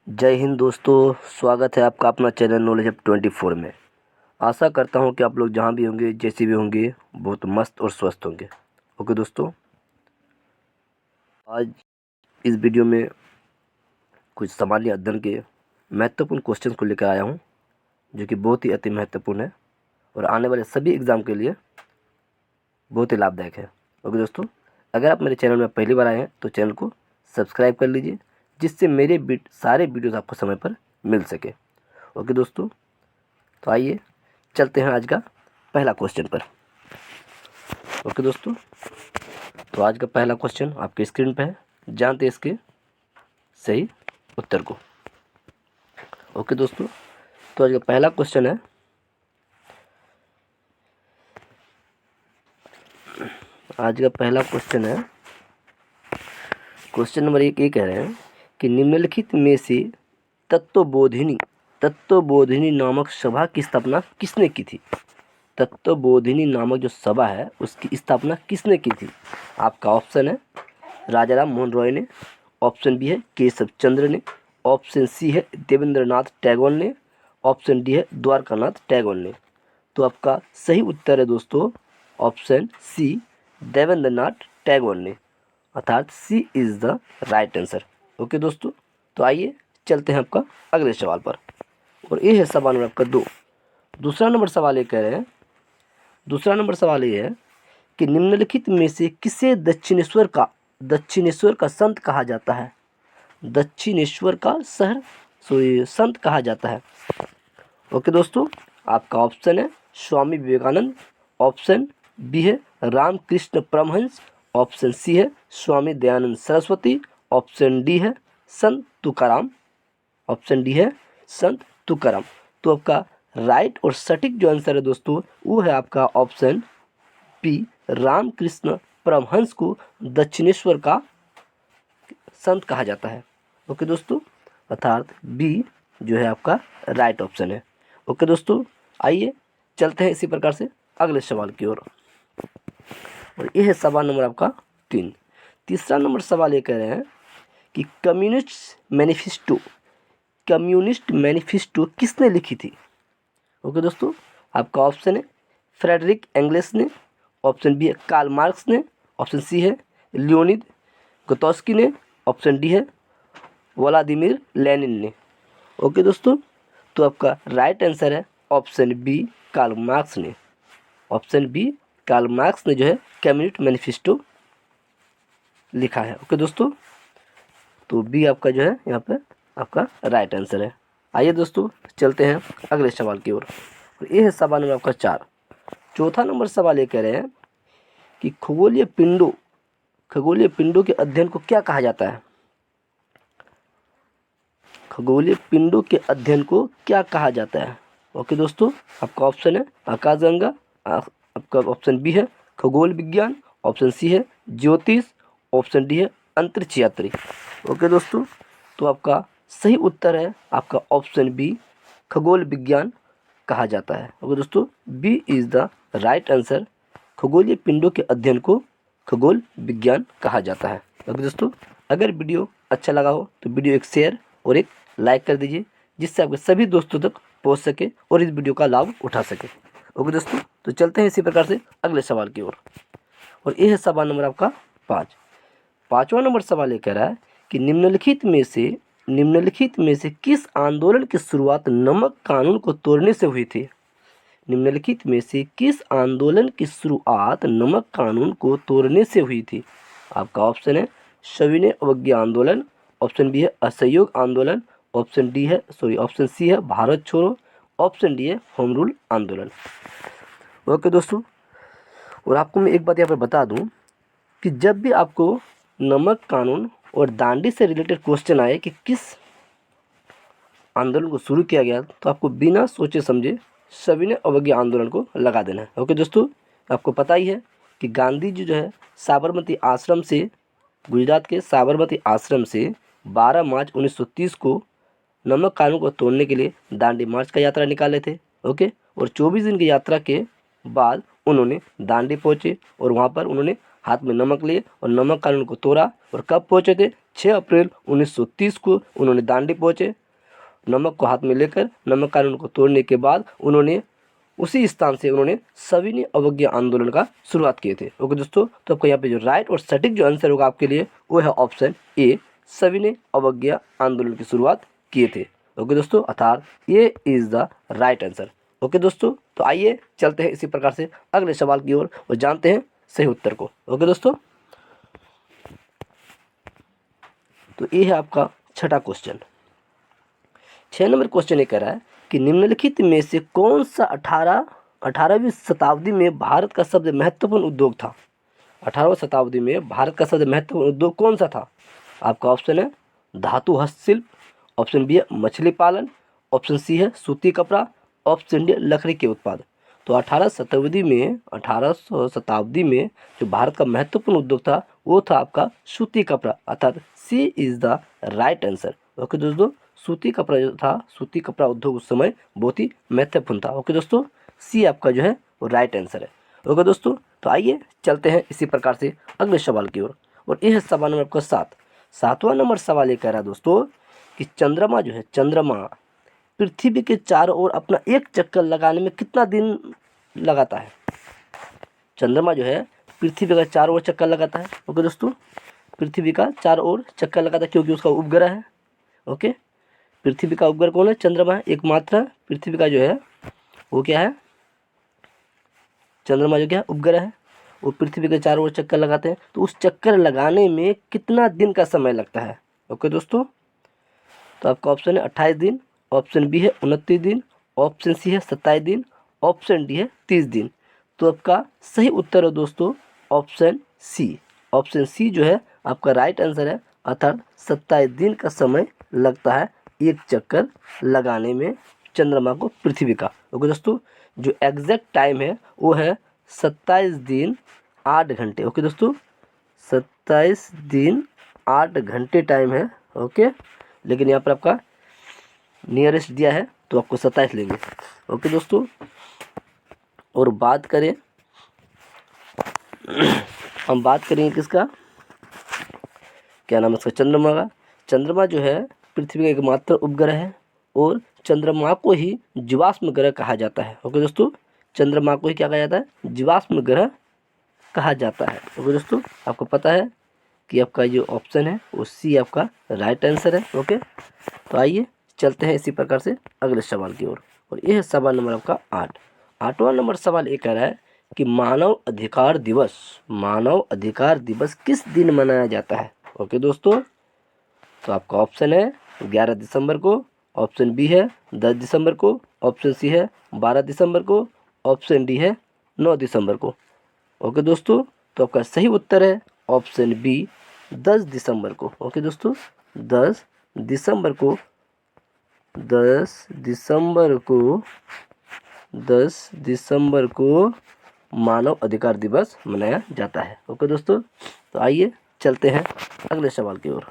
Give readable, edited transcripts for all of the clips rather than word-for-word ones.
जय हिंद दोस्तों, स्वागत है आपका अपना चैनल नॉलेज हब 24 में। आशा करता हूं कि आप लोग जहां भी होंगे, जैसे भी होंगे, बहुत मस्त और स्वस्थ होंगे। ओके दोस्तों, आज इस वीडियो में कुछ सामान्य अध्ययन के महत्वपूर्ण क्वेश्चन को लेकर आया हूं, जो कि बहुत ही अति महत्वपूर्ण है और आने वाले सभी एग्ज़ाम के लिए बहुत ही लाभदायक है। ओके दोस्तों, अगर आप मेरे चैनल में पहली बार आए हैं तो चैनल को सब्सक्राइब कर लीजिए, जिससे मेरे सारे वीडियोस आपको समय पर मिल सके। ओके दोस्तों, तो आइए चलते हैं आज का पहला क्वेश्चन पर। ओके दोस्तों, तो आज का पहला क्वेश्चन आपके स्क्रीन पे है, जानते हैं इसके सही उत्तर को। ओके दोस्तों, तो आज का पहला क्वेश्चन है, क्वेश्चन नंबर 1 ये कह रहे हैं कि निम्नलिखित में से तत्वबोधिनी नामक सभा की स्थापना किसने की थी। तत्वबोधिनी नामक जो सभा है उसकी स्थापना किसने की थी। आपका ऑप्शन है राजा राम मोहन रॉय ने, ऑप्शन बी है केशव चंद्र ने, ऑप्शन सी है देवेंद्रनाथ टैगोर ने, ऑप्शन डी है द्वारकानाथ टैगोर ने। तो आपका सही उत्तर है दोस्तों ऑप्शन सी, देवेंद्रनाथ टैगोर ने, अर्थात C is the right answer. Okay दोस्तों, तो आइए चलते हैं आपका अगले सवाल पर, और ये है सवाल नंबर आपका 2। दूसरा नंबर सवाल ये है कि निम्नलिखित में से किसे दक्षिणेश्वर का संत कहा जाता है। दक्षिणेश्वर का संत कहा जाता है। ओके दोस्तों, आपका ऑप्शन है स्वामी विवेकानंद, ऑप्शन बी है रामकृष्ण परमहंस, ऑप्शन सी है स्वामी दयानंद सरस्वती, ऑप्शन डी है संत तुकाराम। तो आपका राइट और सटीक जो आंसर है दोस्तों वो है आपका ऑप्शन बी, रामकृष्ण परमहंस को दक्षिणेश्वर का संत कहा जाता है। ओके दोस्तों, अर्थात बी जो है आपका राइट ऑप्शन है। ओके दोस्तों, आइए चलते हैं इसी प्रकार से अगले सवाल की ओर, और यह है सवाल नंबर आपका 3। तीसरा नंबर सवाल ये कह रहे हैं कि कम्युनिस्ट मैनिफेस्टो किसने लिखी थी। ओके दोस्तों, आपका ऑप्शन है फ्रेडरिक एंगल्स ने, ऑप्शन बी है कार्ल मार्क्स ने, ऑप्शन सी है लियोनिद गोतोस्की ने, ऑप्शन डी है व्लादिमीर लेनिन ने। ओके दोस्तों, तो आपका राइट आंसर है ऑप्शन बी, कार्ल मार्क्स ने। ऑप्शन बी, कार्ल मार्क्स ने जो है कम्युनिस्ट मैनिफेस्टो लिखा है। ओके दोस्तों, तो बी आपका जो है यहाँ पे आपका राइट आंसर है। आइए दोस्तों चलते हैं अगले सवाल की ओर, और ये है सवाल नंबर आपका 4। चौथा नंबर सवाल ये कह रहे हैं कि खगोलीय पिंडों के अध्ययन को क्या कहा जाता है। खगोलीय पिंडों के अध्ययन को क्या कहा जाता है। ओके दोस्तों, आपका ऑप्शन है आकाशगंगा, आपका ऑप्शन बी है खगोल विज्ञान, ऑप्शन सी है ज्योतिष, ऑप्शन डी है अंतरिक्ष यात्री। ओके दोस्तों, तो आपका सही उत्तर है आपका ऑप्शन बी, खगोल विज्ञान कहा जाता है। ओके दोस्तों, B is the right answer. खगोलीय पिंडों के अध्ययन को खगोल विज्ञान कहा जाता है। ओके दोस्तों, अगर वीडियो अच्छा लगा हो तो वीडियो एक शेयर और एक लाइक कर दीजिए, जिससे आपके सभी दोस्तों तक पहुंच सके और इस वीडियो का लाभ उठा सके। ओके दोस्तों, तो चलते हैं इसी प्रकार से अगले सवाल की ओर, और यह है सवाल नंबर आपका 5। पाँचवा नंबर सवाल ये कह रहा है कि निम्नलिखित में से किस आंदोलन की शुरुआत नमक कानून को तोड़ने से हुई थी। निम्नलिखित में से किस आंदोलन की शुरुआत नमक कानून को तोड़ने से हुई थी। आपका ऑप्शन है सविनय अवज्ञा आंदोलन, ऑप्शन बी है असहयोग आंदोलन, ऑप्शन सी है भारत छोड़ो, ऑप्शन डी है होम रूल आंदोलन। ओके दोस्तों, और आपको मैं एक बात यहाँ पर बता दूं कि जब भी आपको नमक कानून और दांडी से रिलेटेड क्वेश्चन आए कि किस आंदोलन को शुरू किया गया, तो आपको बिना सोचे समझे सविनय अवज्ञा आंदोलन को लगा देना है। ओके दोस्तों, आपको पता ही है कि गांधी जी जो है गुजरात के साबरमती आश्रम से 12 मार्च 1930 को नमक कानून को तोड़ने के लिए दांडी मार्च का यात्रा निकाले थे। ओके, और 24 दिन की यात्रा के बाद उन्होंने दांडी पहुँचे और वहाँ पर उन्होंने हाथ में नमक लिए और नमक कानून को तोड़ा। और कब पहुंचे थे? 6 अप्रैल 1930 को उन्होंने दांडी पहुंचे। नमक को हाथ में लेकर नमक कानून को तोड़ने के बाद उन्होंने उसी स्थान से उन्होंने सविनय अवज्ञा आंदोलन का शुरुआत किए थे। ओके दोस्तों, तो आपको यहाँ पे जो राइट और सटीक जो आंसर होगा आपके लिए वो है ऑप्शन ए, सविनय अवज्ञा आंदोलन की शुरुआत किए थे। ओके दोस्तों, अर्थात ये is the right answer. Okay दोस्तों, तो आइए चलते हैं इसी प्रकार से अगले सवाल की ओर और जानते हैं सही उत्तर को। ओके दोस्तों, तो ये है आपका छठा क्वेश्चन। 6 नंबर क्वेश्चन ये कह रहा है कि निम्नलिखित में से कौन सा 18वीं शताब्दी में भारत का सबसे महत्वपूर्ण उद्योग था? 18वीं शताब्दी में भारत का सबसे महत्वपूर्ण उद्योग कौन सा था? आपका ऑप्शन है धातु हस्तशिल्प, ऑप्शन बी है मछली पालन, ऑप्शन सी है सूती कपड़ा, ऑप्शन डी लकड़ी के उत्पाद। तो 18 शताब्दी में जो भारत का महत्वपूर्ण उद्योग था वो था आपका सूती कपड़ा, अर्थात C is the right answer. Okay दोस्तों, सूती कपड़ा जो था, सूती कपड़ा उद्योग उस समय बहुत ही महत्वपूर्ण था। ओके दोस्तों, सी आपका जो है वो राइट आंसर है। ओके दोस्तों, तो आइए चलते हैं इसी प्रकार से अगले सवाल की ओर और यह है सवाल नंबर आपका 7वां नंबर सवाल ये कह रहा है दोस्तों कि चंद्रमा जो है, चंद्रमा पृथ्वी के चारों ओर अपना एक चक्कर लगाने में कितना दिन लगाता है? चंद्रमा जो है पृथ्वी का चारों ओर चक्कर लगाता है। ओके दोस्तों, पृथ्वी का चारों ओर चक्कर लगाता है क्योंकि उसका उपग्रह है। ओके, पृथ्वी का उपग्रह कौन है? चंद्रमा है। एकमात्र पृथ्वी का जो है वो क्या है? चंद्रमा जो क्या है उपग्रह है। वो पृथ्वी के चारों ओर चक्कर लगाते हैं, तो उस चक्कर लगाने में कितना दिन का समय लगता है? ओके दोस्तों, तो आपका ऑप्शन है 28 दिन, ऑप्शन बी है 29 दिन, ऑप्शन सी है 27 दिन, ऑप्शन डी है 30 दिन। तो आपका सही उत्तर है दोस्तों ऑप्शन सी। ऑप्शन सी जो है आपका राइट आंसर है, अर्थात 27 दिन का समय लगता है एक चक्कर लगाने में चंद्रमा को पृथ्वी का। ओके दोस्तों, जो एग्जैक्ट टाइम है वो है 27 दिन 8 घंटे। ओके दोस्तों, 27 दिन 8 घंटे टाइम है। ओके, लेकिन यहाँ पर आपका नियरेस्ट दिया है तो आपको 27 लेंगे। ओके दोस्तों, और बात करें हम बात करेंगे किसका, क्या नाम है इसका? चंद्रमा का। चंद्रमा जो है पृथ्वी का एकमात्र उपग्रह है और चंद्रमा को ही जीवाश्म ग्रह कहा जाता है। ओके दोस्तों, चंद्रमा को ही क्या कहा जाता है? जीवाश्म ग्रह कहा जाता है। ओके दोस्तों, आपको पता है कि आपका जो ऑप्शन है वो सी आपका राइट आंसर है। ओके, तो आइए चलते हैं इसी प्रकार से अगले सवाल की ओर और यह है सवाल नंबर आपका 8। 8वां नंबर सवाल ये कह रहा है कि मानव अधिकार दिवस किस दिन मनाया जाता है? ओके दोस्तों, तो आपका ऑप्शन है 11 दिसंबर को, ऑप्शन बी है 10 दिसंबर को, ऑप्शन सी है 12 दिसंबर को, ऑप्शन डी है 9 दिसंबर को। ओके दोस्तों, तो आपका सही उत्तर है ऑप्शन बी 10 दिसंबर को। ओके दोस्तों, 10 दिसंबर को 10 दिसंबर को मानव अधिकार दिवस मनाया जाता है। ओके दोस्तों, तो आइए चलते हैं अगले सवाल की ओर।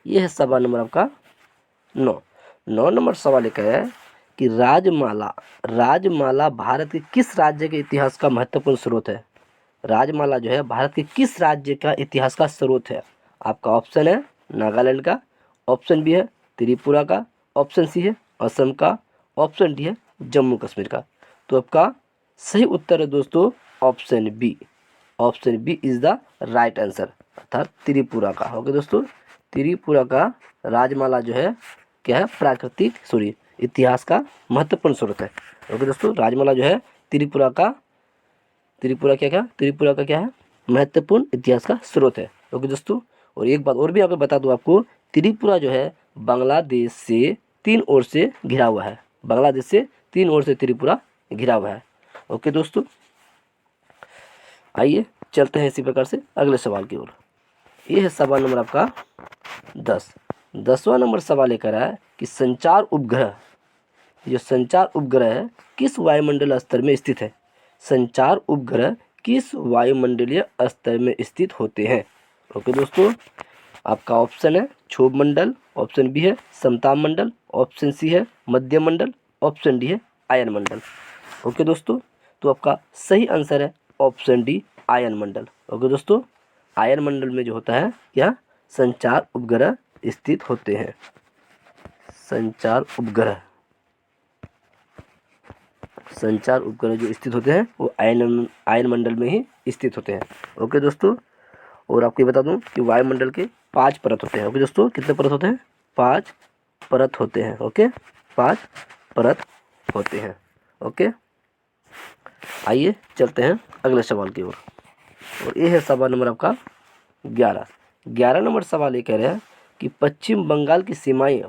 यह है सवाल नंबर आपका 9 नंबर सवाल एक है कि राजमाला भारत के किस राज्य के इतिहास का महत्वपूर्ण स्रोत है? राजमाला जो है भारत के किस राज्य का इतिहास का स्रोत है? आपका ऑप्शन है नागालैंड का, ऑप्शन बी है त्रिपुरा का, ऑप्शन सी है असम का, ऑप्शन डी है जम्मू कश्मीर का। तो आपका सही उत्तर है दोस्तों option B. Option B is the right answer, अर्थात त्रिपुरा का। ओके दोस्तों, त्रिपुरा का राजमाला जो है क्या है? इतिहास का महत्वपूर्ण स्रोत है। ओके दोस्तों, राजमाला जो है त्रिपुरा का क्या है? महत्वपूर्ण इतिहास का स्रोत है। ओके दोस्तों, और एक बात और भी यहाँ पे बता दूं आपको, त्रिपुरा जो है बांग्लादेश से 3 ओर से घिरा हुआ है। बांग्लादेश से 3 ओर से त्रिपुरा घिरा हुआ है। ओके दोस्तों, आइए चलते हैं इसी प्रकार से अगले सवाल की ओर। ये है सवाल नंबर आपका 10वां नंबर सवाल लेकर है कि संचार उपग्रह है किस वायुमंडलीय स्तर में स्थित है? संचार उपग्रह किस वायुमंडलीय स्तर में स्थित होते हैं? ओके दोस्तों, आपका ऑप्शन है क्षोभ मंडल, ऑप्शन बी है समताप मंडल, ऑप्शन सी है मध्य मंडल, ऑप्शन डी है आयन मंडल। ओके दोस्तों, तो आपका सही आंसर है ऑप्शन डी आयन मंडल। ओके दोस्तों, आयन मंडल में जो होता है क्या, संचार उपग्रह स्थित होते हैं। संचार उपग्रह जो स्थित होते हैं वो आयन मंडल में ही स्थित होते हैं। ओके दोस्तों, और आपको ये बता दूं कि वायुमंडल के 5 परत होते हैं। ओके दोस्तों, कितने परत होते हैं, 5 परत होते हैं। ओके, 5 परत होते हैं। ओके, आइए चलते हैं अगले सवाल की ओर, और ये है सवाल नंबर आपका 11। 11 नंबर सवाल ये कह रहे हैं कि पश्चिम बंगाल की सीमाएं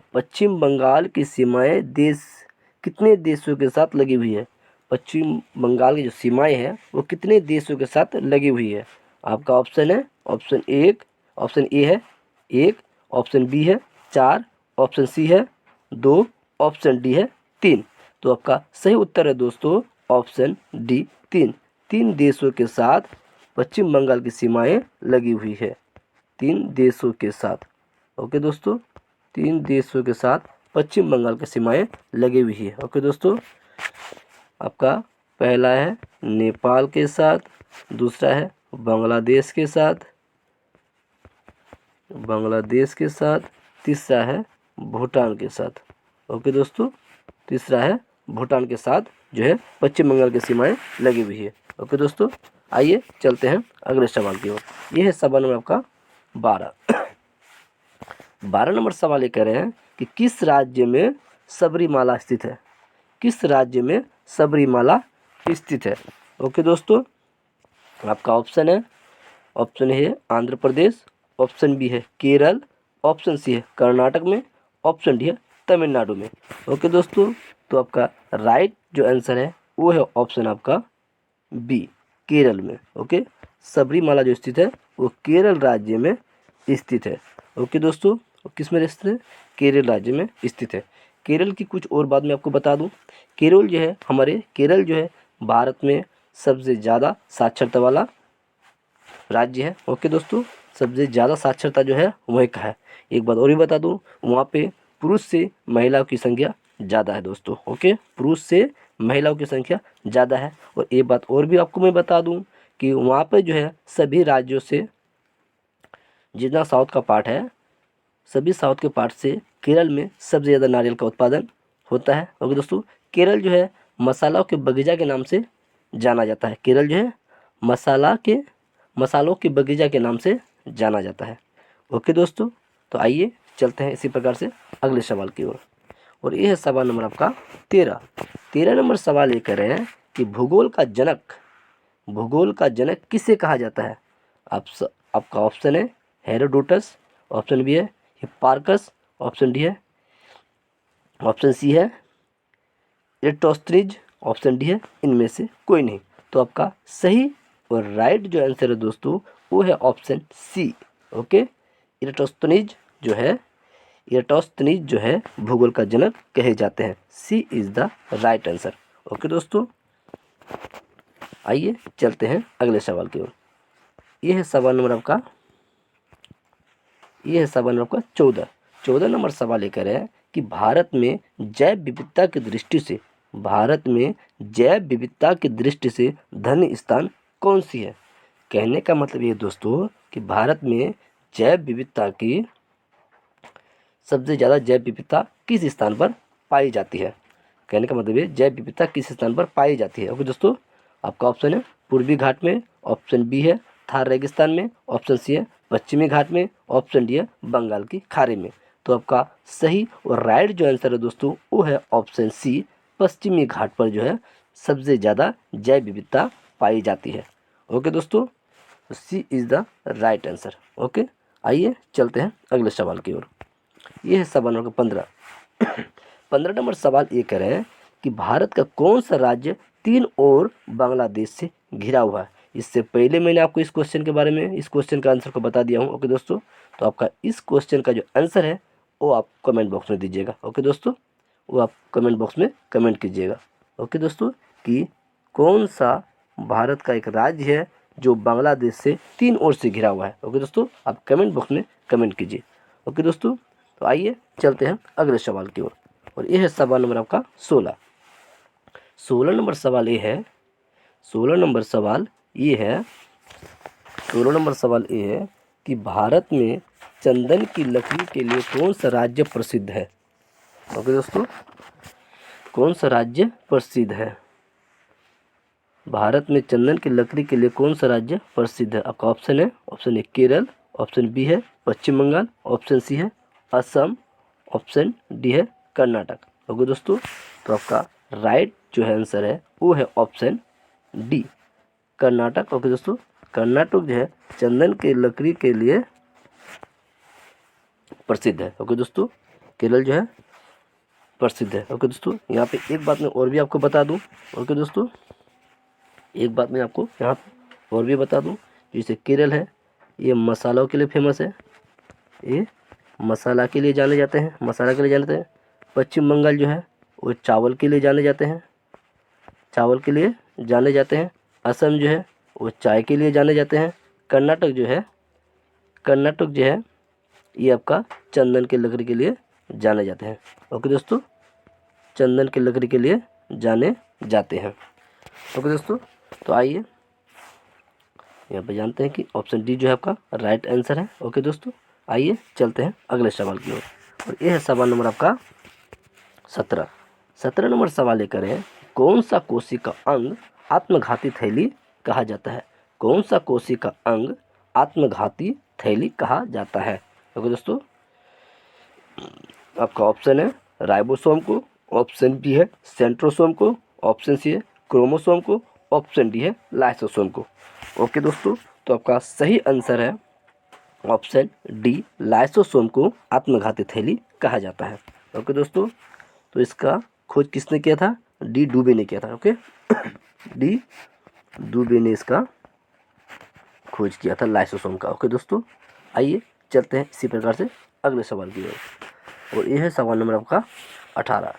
कितने देशों के साथ लगी हुई है। पश्चिम बंगाल की जो सीमाएं हैं वो कितने देशों के साथ लगी हुई है। आपका ऑप्शन है, ऑप्शन ए है 1, ऑप्शन बी है 4, ऑप्शन सी है 2, ऑप्शन डी है 3। तो आपका सही उत्तर है दोस्तों ऑप्शन डी 3 देशों के साथ पश्चिम बंगाल की सीमाएं लगी हुई है, 3 देशों के साथ। ओके दोस्तों, 3 देशों के साथ पश्चिम बंगाल की सीमाएं लगी हुई है। ओके दोस्तों, आपका पहला है नेपाल के साथ, दूसरा है बांग्लादेश के साथ, तीसरा है भूटान के साथ। ओके दोस्तों, तीसरा है भूटान के साथ जो है पश्चिम बंगाल की सीमाएं लगी हुई है। ओके दोस्तों, आइए चलते हैं अगले सवाल की ओर। यह है सवाल नंबर आपका 12। 12 नंबर सवाल ये कह रहे हैं कि किस राज्य में सबरीमाला स्थित है। किस राज्य में सबरीमाला स्थित है। ओके दोस्तों, आपका ऑप्शन है, ऑप्शन ए है आंध्र प्रदेश, ऑप्शन बी है केरल, ऑप्शन सी है कर्नाटक में, ऑप्शन डी है तमिलनाडु में। ओके दोस्तों, तो आपका राइट जो आंसर है वो है ऑप्शन आपका बी, केरल में। ओके, सबरीमाला जो स्थित है वो केरल राज्य में स्थित है। ओके दोस्तों, किस में स्थित है, केरल राज्य में स्थित है। केरल की कुछ और बात मैं आपको बता दूं, केरल जो है भारत में सबसे ज़्यादा साक्षरता वाला राज्य है। ओके दोस्तों, सबसे ज़्यादा साक्षरता जो है वहीं का है। एक बात और भी बता दूं, वहाँ पे पुरुष से महिलाओं की संख्या ज़्यादा है दोस्तों। ओके, पुरुष से महिलाओं की संख्या ज़्यादा है। और एक बात और भी आपको मैं बता दूं कि वहाँ पे जो है सभी राज्यों से जितना साउथ का पार्ट है, सभी साउथ के पार्ट से केरल में सबसे ज़्यादा नारियल का उत्पादन होता है। ओके दोस्तों, केरल जो है मसालों के बगीचा के नाम से जाना जाता है। केरल जो है मसालों के बगीचा के नाम से जाना जाता है। ओके दोस्तों, तो आइए चलते हैं इसी प्रकार से अगले सवाल की ओर, और ये है सवाल नंबर आपका 13। 13 नंबर सवाल ये कह रहे हैं कि भूगोल का जनक किसे कहा जाता है। आपका ऑप्शन है हेरोडोटस, ऑप्शन बी है हिप्पारकस, ऑप्शन डी है, ऑप्शन सी है एराटोस्थनीज, ऑप्शन डी है इनमें से कोई नहीं। तो आपका सही और राइट जो आंसर है दोस्तों वो है ऑप्शन सी। ओके, एराटोस्थनीज जो है भूगोल का जनक कहे जाते हैं। C is the right answer. Okay दोस्तों, आइए चलते हैं अगले सवाल की ओर। ये है सवाल नंबर आपका 14। 14 नंबर सवाल ये कह रहे हैं कि भारत में जैव विविधता की दृष्टि से धन्य स्थान कौन सी है। कहने का मतलब ये दोस्तों कि भारत में सबसे ज़्यादा जैव विविधता किस स्थान पर पाई जाती है। कहने का मतलब ये जैव विविधता किस स्थान पर पाई जाती है। ओके दोस्तों, आपका ऑप्शन है पूर्वी घाट में, ऑप्शन बी है थार रेगिस्तान में, ऑप्शन सी है पश्चिमी घाट में, ऑप्शन डी है बंगाल की खाड़ी में। तो आपका सही और राइट जो आंसर है दोस्तों वो है ऑप्शन सी, पश्चिमी घाट पर जो है सबसे ज़्यादा जैव विविधता पाई जाती है। ओके दोस्तों, C is the right answer. Okay, आइए चलते हैं अगले सवाल की ओर। ये है सवाल नंबर 15। 15 नंबर सवाल ये कह रहे हैं कि भारत का कौन सा राज्य 3 ओर बांग्लादेश से घिरा हुआ है। इससे पहले मैंने आपको इस क्वेश्चन का आंसर को बता दिया हूँ। ओके दोस्तों, तो आपका इस क्वेश्चन का जो आंसर है वो आप कमेंट बॉक्स में दीजिएगा। ओके दोस्तों, वो आप कमेंट बॉक्स में कमेंट कीजिएगा। ओके दोस्तों, कि कौन सा भारत का एक राज्य है जो बांग्लादेश से 3 ओर से घिरा हुआ है। ओके दोस्तों, आप कमेंट बॉक्स में कमेंट कीजिए। ओके दोस्तों, तो आइए चलते हैं अगले सवाल की ओर, और यह है सवाल नंबर आपका 16। 16 नंबर सवाल ये है 16 नंबर सवाल ये है कि भारत में चंदन की लकड़ी के लिए कौन सा राज्य प्रसिद्ध है। ओके दोस्तों, कौन सा राज्य प्रसिद्ध है। भारत में चंदन की लकड़ी के लिए कौन सा राज्य प्रसिद्ध है। आपका ऑप्शन है, option A Kerala, option B है पश्चिम बंगाल, ऑप्शन सी है असम, ऑप्शन डी है कर्नाटक। ओके दोस्तों, तो आपका राइट जो है आंसर है वो है ऑप्शन डी कर्नाटक। ओके दोस्तों, कर्नाटक जो है चंदन की लकड़ी के लिए प्रसिद्ध है। ओके दोस्तों, केरल जो है प्रसिद्ध है। ओके दोस्तों, यहाँ पे एक बात मैं और भी आपको बता दूँ। ओके दोस्तों, एक बात मैं आपको यहाँ और भी बता दूँ, जैसे केरल है ये मसालों के लिए फेमस है, ये मसाला के लिए जाने जाते हैं, मसाला के लिए जाने जाते हैं। पश्चिम बंगाल जो है वो चावल के लिए जाने जाते हैं, चावल के लिए जाने जाते हैं। असम जो है वो चाय के लिए जाने जाते हैं। कर्नाटक जो है, कर्नाटक जो है ये आपका चंदन की लकड़ी के लिए जाने जाते हैं। ओके दोस्तों, चंदन की लकड़ी के लिए जाने जाते हैं। ओके दोस्तों, तो आइए यहाँ पे जानते हैं कि ऑप्शन डी जो है आपका राइट आंसर है। ओके दोस्तों, आइए चलते हैं अगले सवाल की ओर, और ये है सवाल नंबर आपका 17। 17 नंबर सवाल ये करें, कौन सा कोशिका अंग आत्मघाती थैली कहा जाता है। कौन सा कोशिका अंग आत्मघाती थैली कहा जाता है। ओके दोस्तों, आपका ऑप्शन है राइबोसोम को, ऑप्शन बी है सेंट्रोसोम को, ऑप्शन सी है क्रोमोसोम को, ऑप्शन डी है लाइसोसोम को। ओके दोस्तों, तो आपका सही आंसर है ऑप्शन डी लाइसोसोम को आत्मघाती थैली कहा जाता है। ओके दोस्तों, तो इसका खोज किसने किया था, डी डुबे ने किया था। ओके डी डुबे ने इसका खोज किया था लाइसोसोम का। ओके दोस्तों, आइए चलते हैं इसी प्रकार से अगले सवाल की ओर, और यह है सवाल नंबर आपका 18।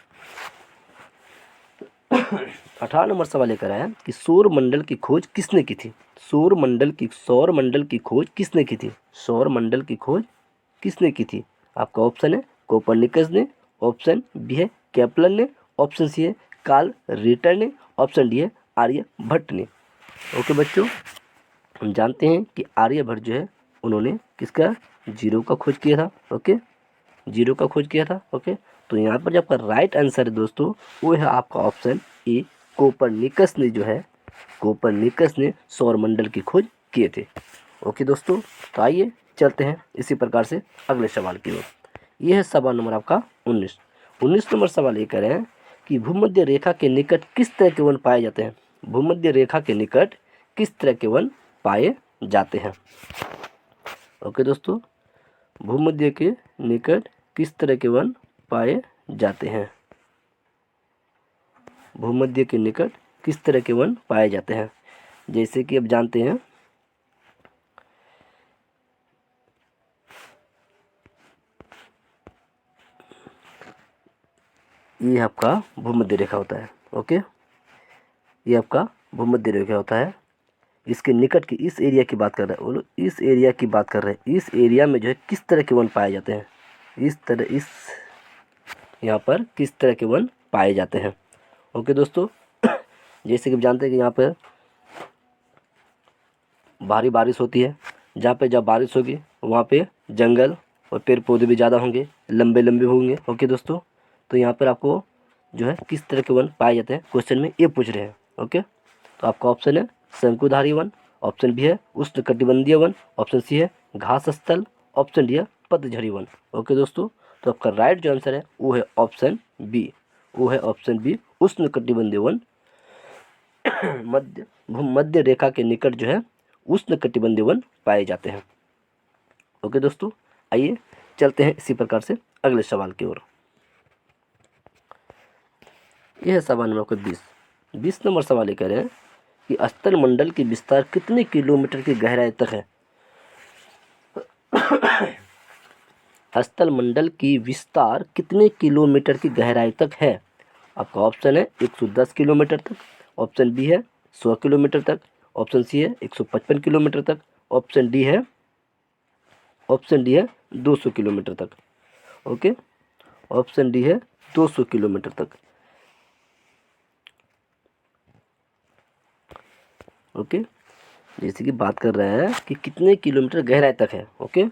18 नंबर सवाल लेकर आया कि सौर मंडल की खोज किसने की थी। सौर मंडल की खोज किसने की थी। सौर मंडल की खोज किसने की थी। आपका ऑप्शन है कोपरनिकस ने, ऑप्शन बी है केपलर ने, ऑप्शन सी है कार्ल रिटर ने, ऑप्शन डी है आर्यभट्ट ने। ओके बच्चों, हम जानते हैं कि आर्यभट्ट जो है उन्होंने किसका जीरो का खोज किया था। ओके, जीरो का खोज किया था। ओके, तो यहाँ पर जो आपका राइट आंसर है दोस्तों वो है आपका ऑप्शन ए कोपरनिकस ने जो है, कोपरनिकस ने सौर मंडल की खोज किए थे। ओके दोस्तों, तो आइए चलते हैं इसी प्रकार से अगले सवाल की ओर। यह है सवाल नंबर आपका 19। 19 नंबर सवाल ये कह रहे हैं कि भूमध्य रेखा के निकट किस तरह के वन पाए जाते हैं। भूमध्य रेखा के निकट किस तरह के वन पाए जाते हैं। ओके दोस्तों, भूमध्य के निकट किस तरह के वन पाए जाते हैं। भूमध्य के निकट किस तरह के वन पाए जाते हैं। जैसे कि अब जानते हैं ये आपका भूमध्य रेखा होता है। ओके, ये आपका भूमध्य रेखा होता है, इसके निकट की इस एरिया की बात कर रहे हैं वो लोग, इस एरिया की बात कर रहे हैं। इस एरिया में जो है किस तरह के वन पाए जाते हैं, इस तरह इस यहाँ पर किस तरह के वन पाए जाते हैं। ओके दोस्तों, जैसे कि आप जानते हैं कि यहाँ पर भारी बारिश होती है, जहाँ पे जब बारिश होगी वहाँ पे जंगल और पेड़ पौधे भी ज़्यादा होंगे, लंबे लंबे होंगे। ओके दोस्तों, तो यहाँ पर आपको जो है किस तरह के वन पाए जाते हैं क्वेश्चन में ये पूछ रहे हैं। ओके, तो आपका ऑप्शन है शंकुधारी वन, ऑप्शन बी है उष्णकटिबंधीय वन, ऑप्शन सी है घास स्थल, ऑप्शन डी है पतझड़ी वन। ओके दोस्तों, तो आपका राइट जो आंसर है वो है ऑप्शन बी, वो है ऑप्शन बी उष्णकटिबंधीय वन मध्य रेखा के निकट जो है उष्णकटिबंधीय वन पाए जाते हैं। ओके दोस्तों, आइए चलते हैं इसी प्रकार से अगले सवाल की ओर। यह है सवाल नंबर आपका 20 नंबर सवाल ये कह रहे हैं कि स्थल मंडल की विस्तार कितने किलोमीटर की गहराई तक है। स्थल मंडल की विस्तार कितने किलोमीटर की गहराई तक है। आपका ऑप्शन है 110 किलोमीटर तक, ऑप्शन बी है 100 किलोमीटर तक, ऑप्शन सी है 155 किलोमीटर तक, ऑप्शन डी है 200 किलोमीटर तक। ओके, ऑप्शन डी है 200 किलोमीटर तक। ओके, जैसे कि बात कर रहे हैं कि कितने किलोमीटर गहराई तक है। ओके,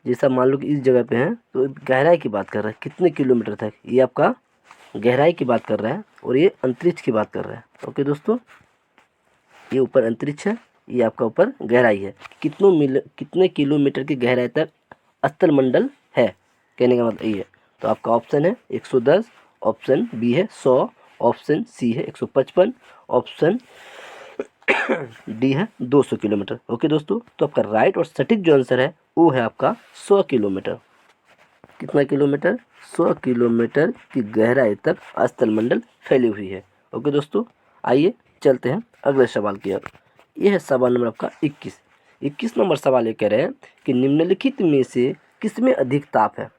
जैसा मान लो कि इस जगह पे है तो गहराई की बात कर रहा है, कितने किलोमीटर तक, ये आपका गहराई की बात कर रहा है और ये अंतरिक्ष की बात कर रहा है। ओके दोस्तों, ये ऊपर अंतरिक्ष है, ये आपका ऊपर गहराई है। कितने किलोमीटर की गहराई तक स्थल मंडल है, कहने का मतलब ये है। तो आपका ऑप्शन है 110, ऑप्शन बी है 100, ऑप्शन सी है 155, ऑप्शन डी है 200 किलोमीटर। ओके दोस्तों, तो आपका राइट और सटीक जो आंसर है वो है आपका 100 किलोमीटर। कितना किलोमीटर? 100 किलोमीटर की गहराई तक स्थलमंडल फैली हुई है। ओके दोस्तों, आइए चलते हैं अगले सवाल की ओर। यह है सवाल नंबर आपका 21 नंबर सवाल ये कह रहे हैं कि निम्नलिखित में से किसमें अधिक ताप है?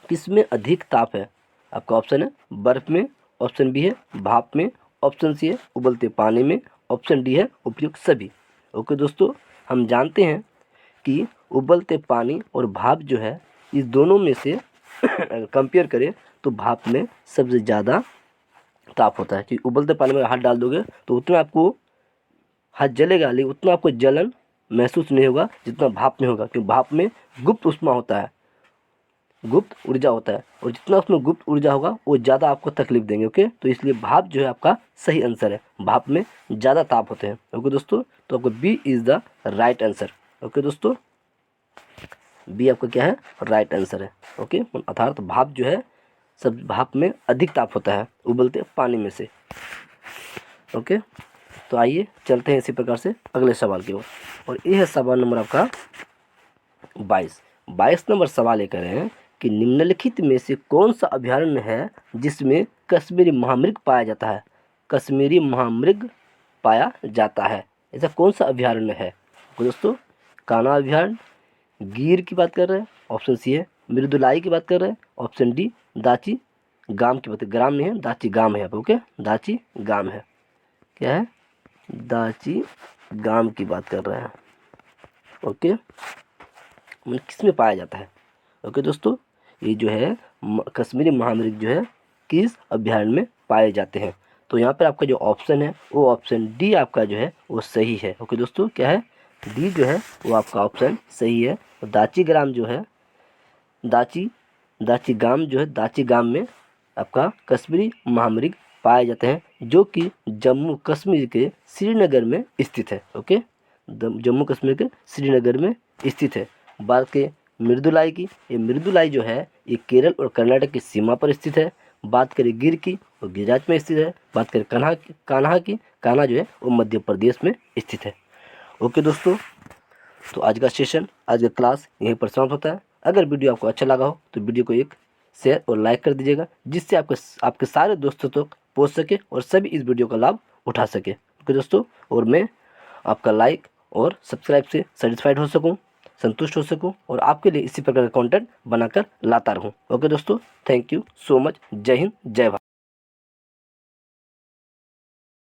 किसमें अधिक ताप है? आपका ऑप्शन है बर्फ में, ऑप्शन बी है भाप में, ऑप्शन सी है उबलते पानी में, ऑप्शन डी है उपयुक्त सभी। ओके दोस्तों, हम जानते हैं कि उबलते पानी और भाप जो है, इस दोनों में से अगर कंपेयर करें तो भाप में सबसे ज़्यादा ताप होता है। क्योंकि उबलते पानी में हाथ डाल दोगे तो उतना आपको हाथ जलेगा, लेकिन उतना आपको जलन महसूस नहीं होगा जितना भाप में होगा, क्योंकि भाप में गुप्त उष्मा होता है, गुप्त ऊर्जा होता है, और जितना उसमें गुप्त ऊर्जा होगा वो ज़्यादा आपको तकलीफ देंगे। ओके, तो इसलिए भाप जो है आपका सही आंसर है, भाप में ज़्यादा ताप होते हैं। ओके दोस्तों, तो आपको B is the right answer. Okay दोस्तों, बी आपका क्या है? राइट आंसर है। ओके, अर्थात भाप जो है सब भाप में अधिक ताप होता है उबलते पानी में से। ओके, तो आइए चलते हैं इसी प्रकार से अगले सवाल की ओर। और ये है सवाल नंबर आपका 22 नंबर सवाल ये कह रहे हैं कि निम्नलिखित में से कौन सा अभयारण्य है जिसमें कश्मीरी महामृग पाया जाता है? कश्मीरी महामृग पाया जाता है, ऐसा कौन सा अभयारण्य है? तो दोस्तों, कान्हा अभयारण्य, गिर की बात कर रहे हैं, ऑप्शन सी है मृदुलाई की बात कर रहे हैं, ऑप्शन डी दाची गाम की बात, ग्राम नहीं है दाची गाम है यहाँ पे। ओके, दाची गाम है, क्या है? दाची गाम की बात कर रहे हैं। ओके, मतलब किस में पाया जाता है? ओके दोस्तों, ये जो है कश्मीरी महामृग जो है किस अभयारण्य में पाए जाते हैं? तो यहाँ पर आपका जो ऑप्शन है वो ऑप्शन डी आपका जो है वो सही है। ओके दोस्तों, क्या है? डी जो है वो आपका ऑप्शन सही है। तो दाची ग्राम जो है, दाची गाम जो है, दाची गाम में आपका कश्मीरी महामृग पाए जाते हैं, जो कि जम्मू कश्मीर के श्रीनगर में स्थित है। ओके, जम्मू कश्मीर के श्रीनगर में स्थित है। बात के मृदुलाई की, ये मृदुलाई जो है ये केरल और कर्नाटक की सीमा पर स्थित है। बात करें गिर की, वो गुजरात में स्थित है। बात करें कान्हा की, कान्हा जो है वो मध्य प्रदेश में स्थित है। ओके दोस्तों, तो आज का सेशन, आज का क्लास यहीं पर समाप्त होता है। अगर वीडियो आपको अच्छा लगा हो तो वीडियो को एक शेयर और लाइक कर दीजिएगा, जिससे आपके सारे दोस्तों तक पहुँच सके और सभी इस वीडियो का लाभ उठा सके। ओके दोस्तों, और मैं आपका लाइक और सब्सक्राइब से सेटिस्फाइड हो सकूं, संतुष्ट हो सकूं, और आपके लिए इसी प्रकार का कंटेंट बनाकर लाता रहूं। ओके दोस्तों, थैंक यू सो मच। जय हिंद, जय भारत।